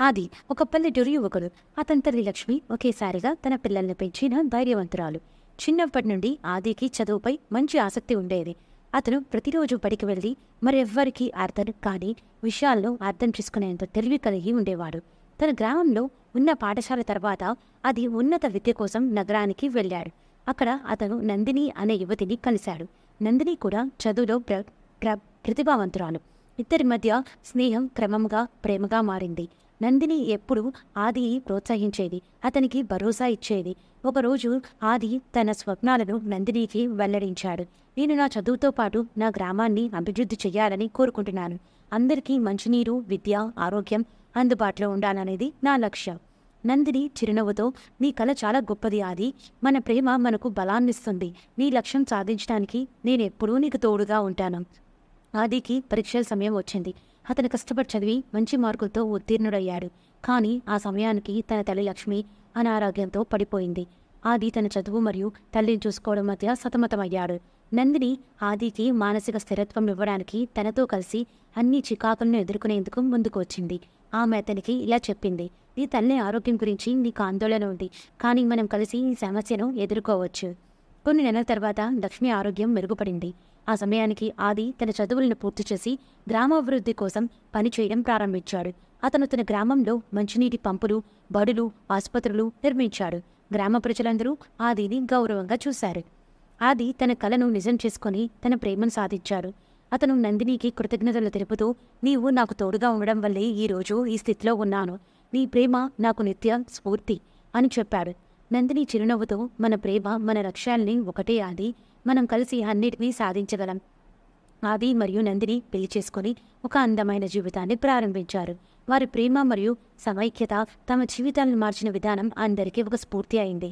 ఆది ఒక పల్లెటూరు యువకుడు. అతని తల్లి లక్ష్మి ఒకేసారిగా తన పిల్లల్ని పెంచిన ధైర్యవంతురాలు. చిన్నప్పటి నుండి ఆదికి చదువుపై మంచి ఆసక్తి ఉండేది. అతను ప్రతిరోజు బడికి వెళ్ళి మరెవ్వరికీ అర్థం కాని విషయాలను అర్థం చేసుకునేంత తెలివి కలిగి ఉండేవాడు. తన గ్రామంలో ఉన్న పాఠశాల తర్వాత అది ఉన్నత విద్య కోసం నగరానికి వెళ్ళాడు. అక్కడ అతను నందిని అనే యువతిని కలిశాడు. నందిని కూడా చదువులో ప్రతిభావంతురాలు. ఇద్దరి మధ్య స్నేహం క్రమంగా ప్రేమగా మారింది. నందిని ఎప్పుడూ ఆదిని ప్రోత్సహించేది, అతనికి భరోసా ఇచ్చేది. ఒకరోజు ఆది తన స్వప్నాలను నందినికి వెల్లడించాడు. నేను నా చదువుతో పాటు నా గ్రామాన్ని అభివృద్ధి చెయ్యాలని కోరుకుంటున్నాను. అందరికీ మంచినీరు, విద్య, ఆరోగ్యం అందుబాటులో ఉండాలనేది నా లక్ష్యం. నందిని చిరునవ్వుతో, నీ కల చాలా గొప్పది ఆది. మన ప్రేమ మనకు బలాన్నిస్తుంది. నీ లక్ష్యం సాధించడానికి నేనెప్పుడూ నీకు తోడుగా ఉంటాను. ఆదికి పరీక్షల సమయం వచ్చింది. అతను కష్టపడి చదివి మంచి మార్కులతో ఉత్తీర్ణుడయ్యాడు. కానీ ఆ సమయానికి తన తల్లి లక్ష్మి అనారోగ్యంతో పడిపోయింది. ఆది తన చదువు మరియు తల్లిని చూసుకోవడం మధ్య సతమతమయ్యాడు. నందిని ఆదికి మానసిక స్థిరత్వం ఇవ్వడానికి తనతో కలిసి అన్ని చికాకులను ఎదుర్కొనేందుకు ముందుకు వచ్చింది. ఆమె అతనికి ఇలా చెప్పింది, నీ తల్లి ఆరోగ్యం గురించి నీకు ఆందోళన ఉంది, కానీ మనం కలిసి ఈ సమస్యను ఎదుర్కోవచ్చు. కొన్ని నెలల తర్వాత లక్ష్మి ఆరోగ్యం మెరుగుపడింది. ఆ సమయానికి ఆది తన చదువులను పూర్తి చేసి గ్రామాభివృద్ధి కోసం పనిచేయడం ప్రారంభించాడు. అతను తన గ్రామంలో మంచినీటి పంపులు, బడులు, ఆసుపత్రులు నిర్మించాడు. గ్రామ ప్రజలందరూ ఆదిని గౌరవంగా చూశారు. ఆది తన కలను నిజం చేసుకుని తన ప్రేమను సాధించాడు. అతను నందినికి కృతజ్ఞతలు తెలుపుతూ, నీవు నాకు తోడుగా ఉండడం వల్లే ఈరోజు ఈ స్థితిలో ఉన్నాను. నీ ప్రేమ నాకు నిత్య స్ఫూర్తి అని చెప్పాడు. నందిని చిరునవ్వుతో, మన ప్రేమ మన లక్ష్యాల్ని ఒకటే ఆది, మనం కలిసి అన్నిటినీ సాధించగలం. ఆది మరియు నందిని పెళ్లి చేసుకుని ఒక అందమైన జీవితాన్ని ప్రారంభించారు. వారి ప్రేమ మరియు సమైక్యత తమ జీవితాలను మార్చిన విధానం అందరికీ ఒక స్ఫూర్తి అయింది.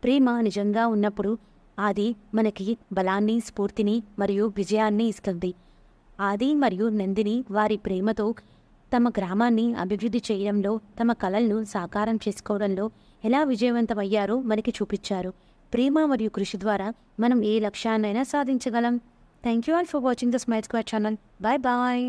ప్రేమ నిజంగా ఉన్నప్పుడు ఆది మనకి బలాన్ని, స్ఫూర్తిని మరియు విజయాన్ని ఇస్తుంది. ఆది మరియు నందిని వారి ప్రేమతో తమ గ్రామాన్ని అభివృద్ధి చేయడంలో, తమ కలలను సాకారం చేసుకోవడంలో ఎలా విజయవంతమయ్యారో మనకి చూపించారు. ప్రేమ మరియు కృషి ద్వారా మనం ఏ లక్ష్యాన్నైనా సాధించగలం. Thank you all for watching the smile square channel. Bye bye.